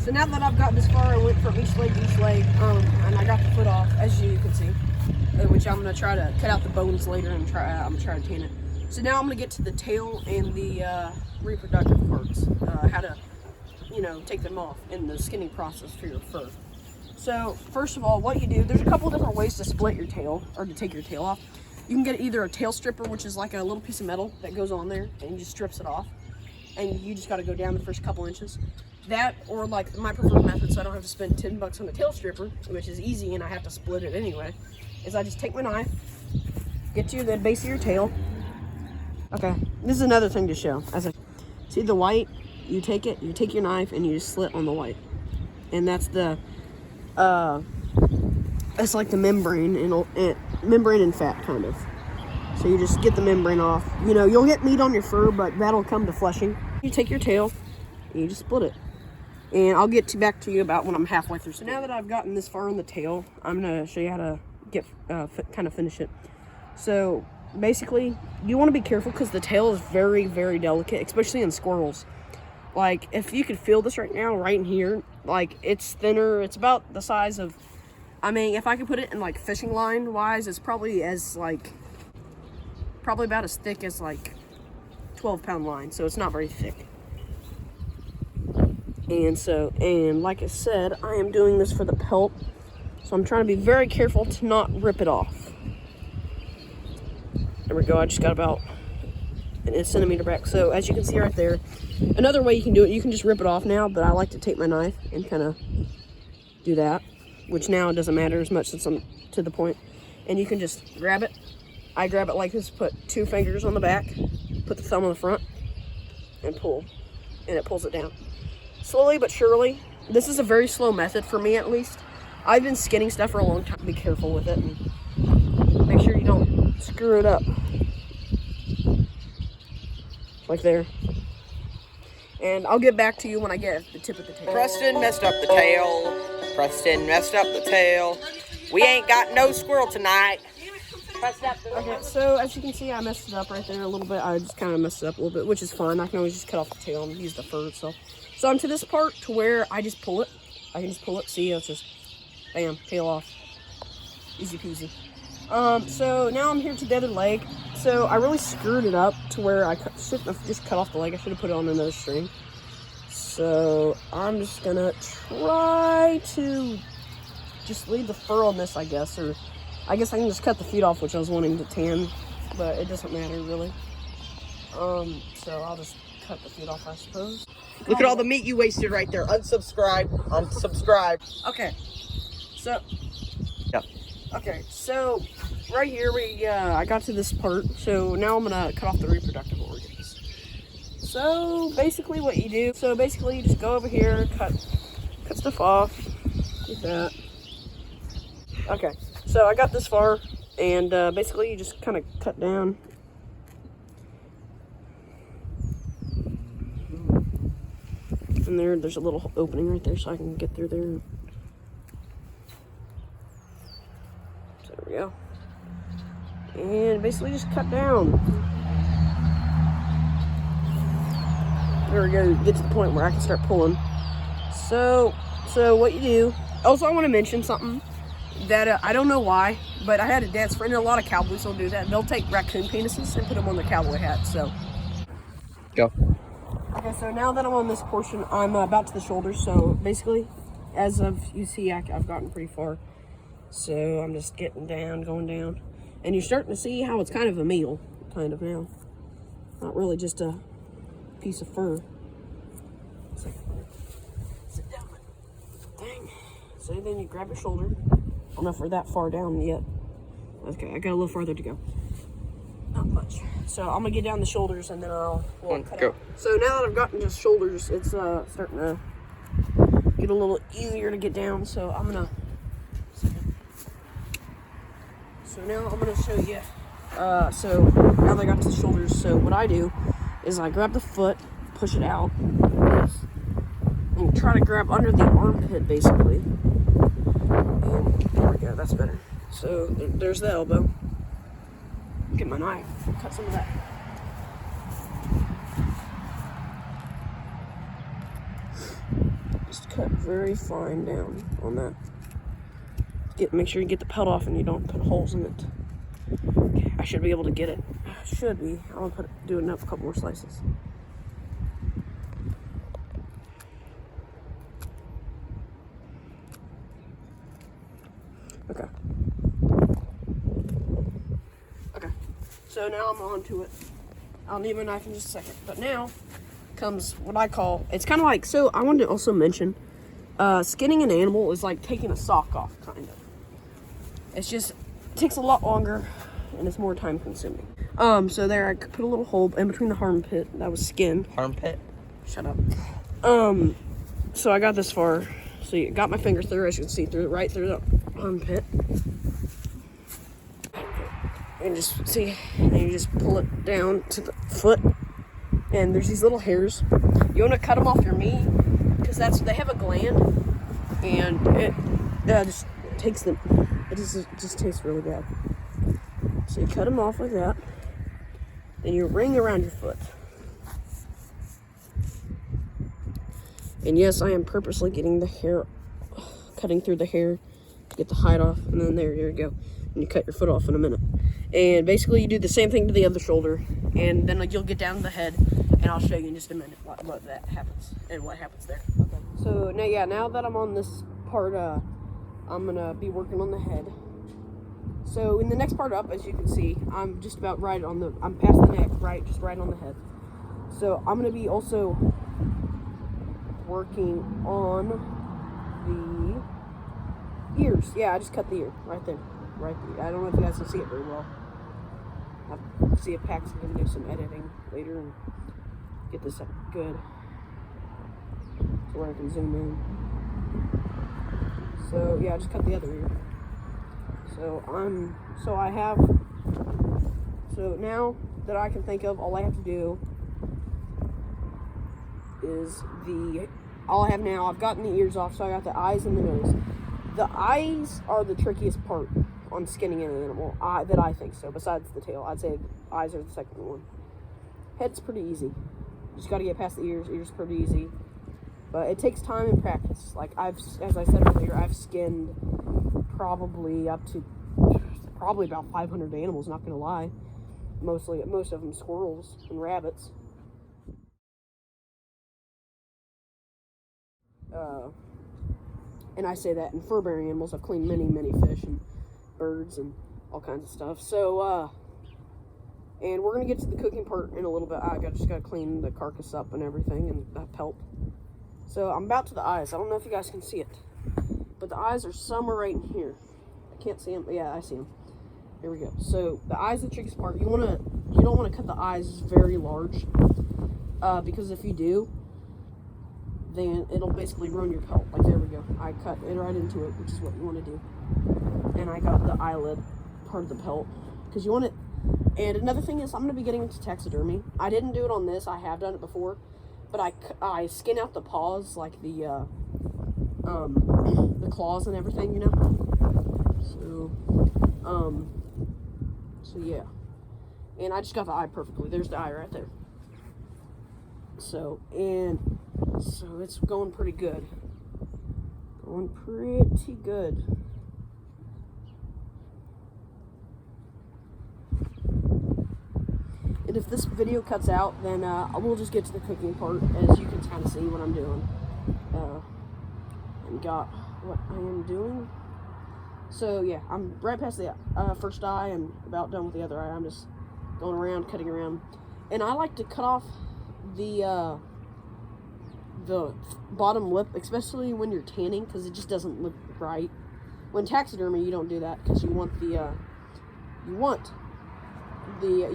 So now that I've gotten this far, I went from each leg to each leg, and I got the foot off, as you can see, which I'm gonna try to cut out the bones later and I'm gonna try to tan it. So now I'm gonna get to the tail and the reproductive parts, how to, you know, take them off in the skinning process for your fur. So first of all, what you do, there's a couple different ways to split your tail or to take your tail off. You can get either a tail stripper, which is like a little piece of metal that goes on there and just strips it off, and you just got to go down the first couple inches. That, or like my preferred method, so I don't have to spend 10 bucks on a tail stripper, which is easy and I have to split it anyway, is I just take my knife, get to the base of your tail. Okay, this is another thing to show. See the white, you take your knife and you just slit on the white. And that's the, it's like the membrane and fat, kind of. So you just get the membrane off. You know, you'll get meat on your fur, but that'll come to flushing. You take your tail and you just split it. And I'll get back to you about when I'm halfway through. So now that I've gotten this far on the tail, I'm going to show you how to get kind of finish it. So basically, you want to be careful because the tail is very, very delicate, especially in squirrels. Like, if you could feel this right now, right in here, like, it's thinner. It's about the size of, I mean, if I could put it in, like, fishing line wise, it's probably about as thick as, like, 12-pound line. So it's not very thick. And like I said, I am doing this for the pelt. So I'm trying to be very careful to not rip it off. There we go. I just got about a centimeter back. So as you can see right there, another way you can do it, you can just rip it off now, but I like to take my knife and kind of do that, which now it doesn't matter as much since I'm to the point. And you can just grab it. I grab it like this, put 2 fingers on the back, put the thumb on the front, and pull. And it pulls it down. Slowly but surely. This is a very slow method for me, at least. I've been skinning stuff for a long time. Be careful with it and make sure you don't screw it up. Like there. And I'll get back to you when I get the tip of the tail. Preston messed up the tail. Preston messed up the tail. We ain't got no squirrel tonight. Okay, so as you can see, I messed it up right there a little bit. I just kind of messed it up a little bit, which is fine. I can always just cut off the tail and use the fur itself. So I'm to this part to where I just pull it. I can just pull it. See, it's just, bam, tail off. Easy peasy. So now I'm here to the other leg. So I really screwed it up to where I shouldn't have just cut off the leg. I should have put it on another string. So I'm just gonna try to just leave the fur on this, I guess. Or I guess I can just cut the feet off, which I was wanting to tan, but it doesn't matter really. So I'll just cut the feet off, I suppose. Look at all the meat you wasted right there. Unsubscribe. Unsubscribe. Okay. So. Yep. Okay, so right here I got to this part. So now I'm gonna cut off the reproductive organs. So basically what you do, you just go over here, cut stuff off, like that. Okay, so I got this far, and basically you just kind of cut down. And there's a little opening right there, so I can get through there. So there we go. And basically just cut down. There we go. Get to the point where I can start pulling. So what you do. Also, I want to mention something that I don't know why, but I had a dad's friend, and a lot of cowboys will do that. They'll take raccoon penises and put them on their cowboy hat. So go. Okay, so now that I'm on this portion, I'm about to the shoulders. So basically, as you see, I've gotten pretty far. So I'm just getting down, going down. And you're starting to see how it's kind of a meal, kind of now. Not really just a piece of fur. It's like, sit down. Dang. So then you grab your shoulder. I don't know if we're that far down yet. Okay, I got a little farther to go. Not much. So I'm gonna get down the shoulders and then I'll cut go. out. So now that I've gotten just shoulders, it's starting to get a little easier to get down. So I'm gonna. So now I'm gonna show you. So now that I got to the shoulders, so what I do is I grab the foot, push it out, and try to grab under the armpit basically. And there we go. That's better. So there's the elbow. Get my knife, cut some of that. Just cut very fine down on that. Make sure you get the pelt off and you don't put holes in it. Okay, I should be able to get it. Should be. I'll do it up a couple more slices. Okay. Okay. So now I'm on to it. I'll need my knife in just a second. But now comes what I call, it's kind of like, so I wanted to also mention, skinning an animal is like taking a sock off, kind of. It's just, it takes a lot longer and it's more time consuming. So there I put a little hole in between the armpit. That was skin. Armpit? Shut up. So I got this far. So you got my finger through, as you can see, right through the armpit. And just see, and you just pull it down to the foot. And there's these little hairs. You want to cut them off your meat, because they have a gland, and it just takes them. It just tastes really bad. So you cut them off like that. Then you ring around your foot. And yes, I am purposely getting the hair, cutting through the hair to get the hide off. And then there you go. And you cut your foot off in a minute. And basically you do the same thing to the other shoulder. And then you'll get down to the head. And I'll show you in just a minute what that happens and what happens there. Okay. So now that I'm on this part, I'm gonna be working on the head. So in the next part up, as you can see, I'm just about I'm past the neck, just right on the head. So I'm gonna be also working on the ears. Yeah, I just cut the ear right there. Right there. I don't know if you guys can see it very well. I'll see if Pax is gonna do some editing later and get this up good so where I can zoom in. So yeah, I just cut the other ear. So now that I can think of, all I have to do is I've gotten the ears off, so I got the eyes and the nose. The eyes are the trickiest part on skinning an animal, that I think so, besides the tail. I'd say the eyes are the second one. Head's pretty easy. You just got to get past the ears. Ears pretty easy. But it takes time and practice. Like as I said earlier, I've skinned probably about 500 animals, not gonna lie. Most of them squirrels and rabbits. And I say that in fur-bearing animals, I've cleaned many fish and birds and all kinds of stuff. So, and we're gonna get to the cooking part in a little bit. Just gotta clean the carcass up and everything, and the pelt. So I'm about to the eyes. I don't know if you guys can see it, but the eyes are somewhere right in here. I can't see them. Yeah, I see them. Here we go. So the eyes are the trickiest part. You don't want to cut the eyes very large, because if you do, then it'll basically ruin your pelt. Like, there we go. I cut it right into it, which is what you want to do. And I got the eyelid part of the pelt, because you want it. And another thing is, I'm going to be getting into taxidermy. I didn't do it on this. I have done it before, but I skin out the paws, like the claws and everything, you know. So yeah. And I just got the eye perfectly. There's the eye right there. So it's going pretty good. Going pretty good. And if this video cuts out, then we'll just get to the cooking part, as you can kind of see what I'm doing. And got what I am doing. So yeah, I'm right past the first eye and about done with the other eye. I'm just going around, cutting around. And I like to cut off the bottom lip, especially when you're tanning, because it just doesn't look right. When taxidermy, you don't do that, because you want you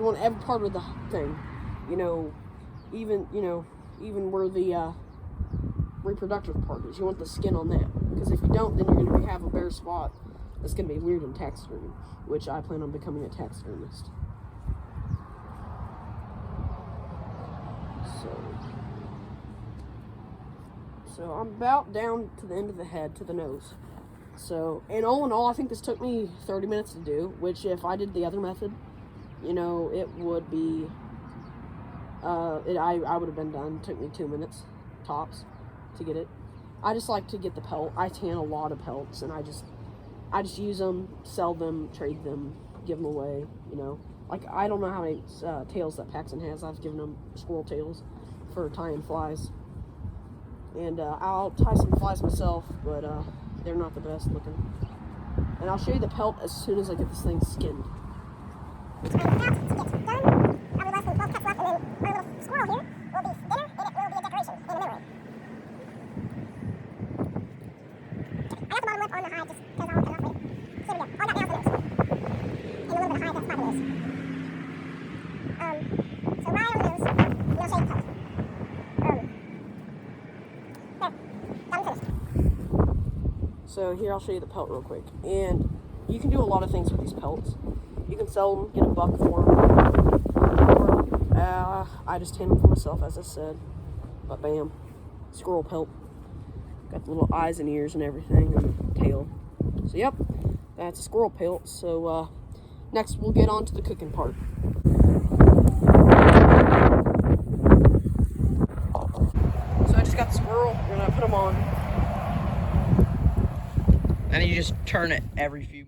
want every part of the thing, even where the reproductive part is. You want the skin on that, because if you don't, then you're going to have a bare spot that's going to be weird in taxidermy, which I plan on becoming a taxidermist. So I'm about down to the end of the head, to the nose. So, and all in all, I think this took me 30 minutes to do, which if I did the other method, it would be, I would have been done. It took me 2 minutes, tops, to get it. I just like to get the pelt. I tan a lot of pelts, and I just use them, sell them, trade them, give them away, you know. Like, I don't know how many tails that Paxton has. I've given him squirrel tails for tying flies. And I'll tie some flies myself, but they're not the best looking. And I'll show you the pelt as soon as I get this thing skinned. So here, I'll show you the pelt real quick. And you can do a lot of things with these pelts. You can sell them, get a buck for them. Or, I just tan them for myself, as I said. But bam, squirrel pelt. Got the little eyes and ears and everything, and tail. So yep, that's a squirrel pelt. So next we'll get on to the cooking part. So I just got the squirrel, and I put them on. And you just turn it every few